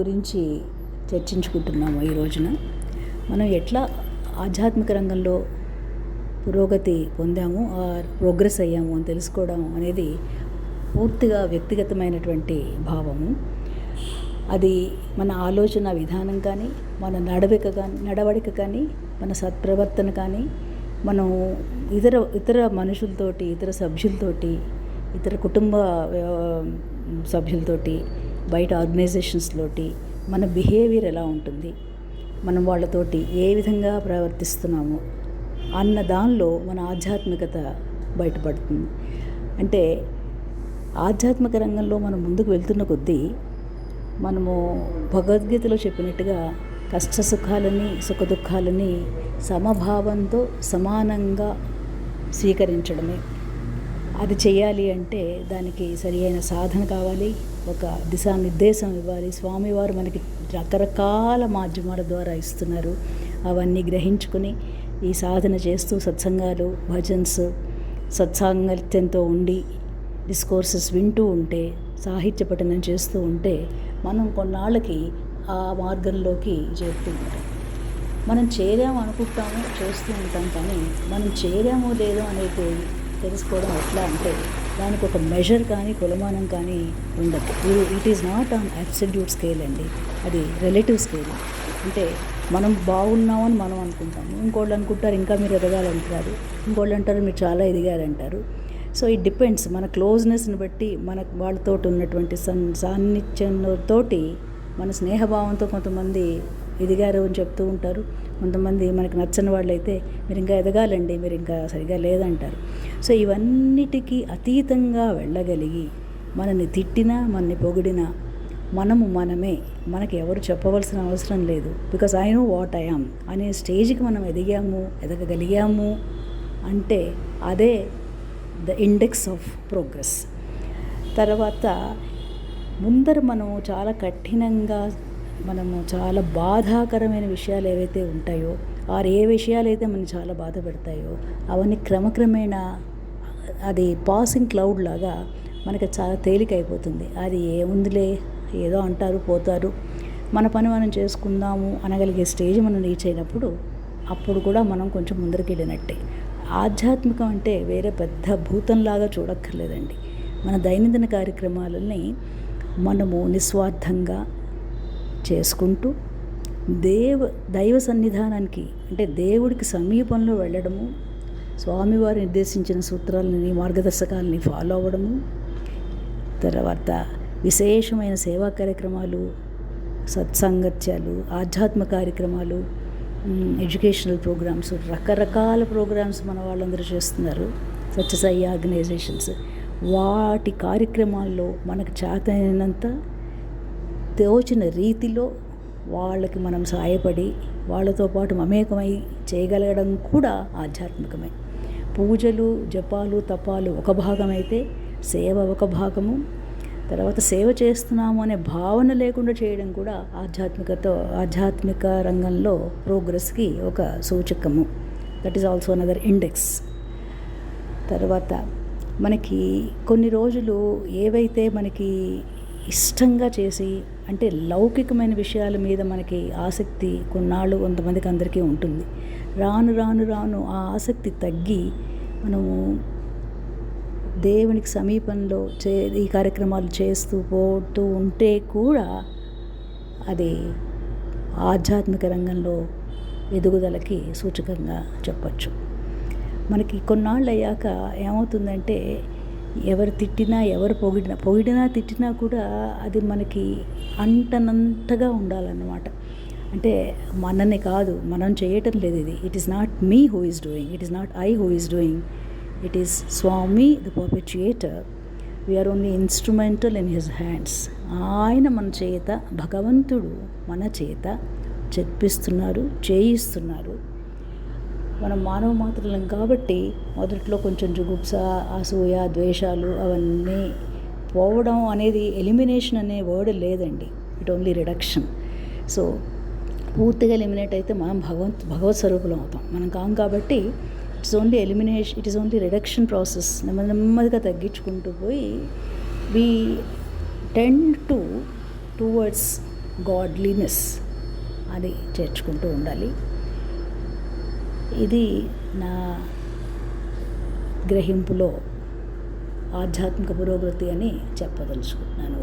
గురించి చర్చించుకుంటున్నాము. ఈ రోజున మనం ఎట్లా ఆధ్యాత్మిక రంగంలో పురోగతి పొందాము, ప్రోగ్రెస్ అయ్యాము అని తెలుసుకోవడం అనేది పూర్తిగా వ్యక్తిగతమైనటువంటి భావము. అది మన ఆలోచన విధానం కానీ, మన నడవడిక కానీ, మన సత్ప్రవర్తన కానీ, మనం ఇతర మనుషులతోటి, ఇతర సభ్యులతోటి, ఇతర కుటుంబ సభ్యులతోటి, బయట ఆర్గనైజేషన్స్లోటి మన బిహేవియర్ ఎలా ఉంటుంది, మనం వాళ్ళతోటి ఏ విధంగా ప్రవర్తిస్తున్నాము అన్న దానిలో మన ఆధ్యాత్మికత బయటపడుతుంది. అంటే ఆధ్యాత్మిక రంగంలో మనం ముందుకు వెళ్తున్న కొద్దీ మనము భగవద్గీతలో చెప్పినట్టుగా కష్ట సుఖాలని, సుఖ దుఃఖాలని సమభావంతో సమానంగా స్వీకరించడమే. అది చేయాలి అంటే దానికి సరి అయిన సాధన కావాలి, ఒక దిశానిర్దేశం ఇవ్వాలి. స్వామివారు మనకి రకరకాల మాధ్యమాల ద్వారా ఇస్తున్నారు. అవన్నీ గ్రహించుకుని ఈ సాధన చేస్తూ సత్సంగాలు, భజన్స్, సత్సాంగత్యంతో ఉండి డిస్కోర్సెస్ వింటూ ఉంటే, సాహిత్య పఠనం చేస్తూ ఉంటే మనం కొన్నాళ్ళకి ఆ మార్గంలోకి చేరుతూ ఉంటాం. మనం చేరాము అనుకుంటాము, చేస్తూ ఉంటాం, కానీ మనం చేరామో లేదో అనేది తెలుసుకోవడం ఎట్లా అంటే దానికి ఒక మెజర్ కానీ కొలమానం కానీ ఉండదు. It is not on absolute scale అండి, అది రిలేటివ్ స్కేల్. అంటే మనం బాగున్నామని మనం అనుకుంటాము, ఇంకోళ్ళు అనుకుంటారు ఇంకా మీరు ఎదగాలంటారు, ఇంకోళ్ళు అంటారు మీరు చాలా ఎదిగారంటారు. సో ఇట్ డిపెండ్స్ మన క్లోజ్నెస్ని బట్టి, మన వాళ్ళతో ఉన్నటువంటి సాన్నిధ్యంతో, మన స్నేహభావంతో కొంతమంది ఎదిగారు అని చెప్తూ ఉంటారు. కొంతమంది మనకు నచ్చని వాళ్ళైతే మీరు ఇంకా ఎదగాలండి, మీరు ఇంకా సరిగా లేదంటారు. సో ఇవన్నిటికీ అతీతంగా వెళ్ళగలిగి మనని తిట్టినా, మనని పొగిడినా మనమే, మనకి ఎవరు చెప్పవలసిన అవసరం లేదు. Because I know what I am అనే స్టేజ్కి మనం ఎదగగలిగాము అంటే అదే ద ఇండెక్స్ ఆఫ్ ప్రోగ్రెస్. తర్వాత ముందర మనం చాలా కఠినంగా, మనము చాలా బాధాకరమైన విషయాలు ఏవైతే ఉంటాయో, ఏ విషయాలైతే మనం చాలా బాధ పెడతాయో అవన్నీ క్రమక్రమేణా అది పాసింగ్ క్లౌడ్ లాగా మనకి చాలా తేలికైపోతుంది. అది ఏముందిలే, ఏదో అంటారు పోతారు, మన పని మనం చేసుకుందాము అనగలిగే స్టేజ్ మనం రీచ్ అయినప్పుడు అప్పుడు కూడా మనం కొంచెం ముందరికి వెళ్ళినట్టే. ఆధ్యాత్మికం అంటే వేరే పెద్ద భూతంలాగా చూడక్కర్లేదండి. మన దైనందిన కార్యక్రమాలని మనము నిస్వార్థంగా చేసుకుంటూ దైవ సన్నిధానానికి, అంటే దేవుడికి సమీపంలో వెళ్ళడము, స్వామివారు నిర్దేశించిన సూత్రాలని, మార్గదర్శకాలని ఫాలో అవ్వడము, తర్వాత విశేషమైన సేవా కార్యక్రమాలు, సత్సాంగత్యాలు, ఆధ్యాత్మిక కార్యక్రమాలు, ఎడ్యుకేషనల్ ప్రోగ్రామ్స్, రకరకాల ప్రోగ్రామ్స్ మన వాళ్ళందరూ చేస్తున్నారు. సత్యసాయి ఆర్గనైజేషన్స్, వాటి కార్యక్రమాల్లో మనకు చేతనైనంత తోచిన రీతిలో వాళ్ళకి మనం సాయపడి వాళ్ళతో పాటు మమేకమై చేయగలగడం కూడా ఆధ్యాత్మికమే. పూజలు, జపాలు, తపాలు ఒక భాగమైతే సేవ ఒక భాగము. తర్వాత సేవ చేస్తున్నాము అనే భావన లేకుండా చేయడం కూడా ఆధ్యాత్మిక రంగంలో ప్రోగ్రెస్కి ఒక సూచకము. That is also another index. తర్వాత మనకి కొన్ని రోజులు ఏవైతే మనకి ఇష్టంగా చేసి, అంటే లౌకికమైన విషయాల మీద మనకి ఆసక్తి కొన్నాళ్ళు కొంతమందికి అందరికీ ఉంటుంది. రాను రాను రాను ఆ ఆసక్తి తగ్గి మనము దేవునికి సమీపంలో ఈ కార్యక్రమాలు చేస్తూ పోతూ ఉంటే కూడా అది ఆధ్యాత్మిక రంగంలో ఎదుగుదలకి సూచకంగా చెప్పచ్చు. మనకి కొన్నాళ్ళు అయ్యాక ఏమవుతుందంటే ఎవరు తిట్టినా, ఎవరు పొగిడినా తిట్టినా కూడా అది మనకి అంటనంతగా ఉండాలన్నమాట. అంటే మనని కాదు, మనం చేయటం లేదు ఇది. It is not me who is doing, it is not I who is doing, it is Swami the perpetuator. We are only instrumental in his hands. ఆయన మన చేత, భగవంతుడు మన చేత చెప్పిస్తున్నారు, చేయిస్తున్నారు. మనం మానవ మాత్రులం కాబట్టి మొదట్లో కొంచెం జుగుప్స, అసూయ, ద్వేషాలు అవన్నీ పోవడం అనేది, ఎలిమినేషన్ అనే వర్డ్ లేదండి, ఇట్ ఓన్లీ రిడక్షన్. సో పూర్తిగా ఎలిమినేట్ అయితే మనం భగవత్ స్వరూపులం అవుతాం. మనం కాం కాబట్టి it's only elimination, it is only reduction process. నెమ్మదిగా తగ్గించుకుంటూ పోయి we tend to towards godliness అది చేర్చుకుంటూ ఉండాలి. ఇది నా గ్రహింపులో ఆధ్యాత్మిక పురోగతి అని చెప్పదలుచుకుంటున్నాను.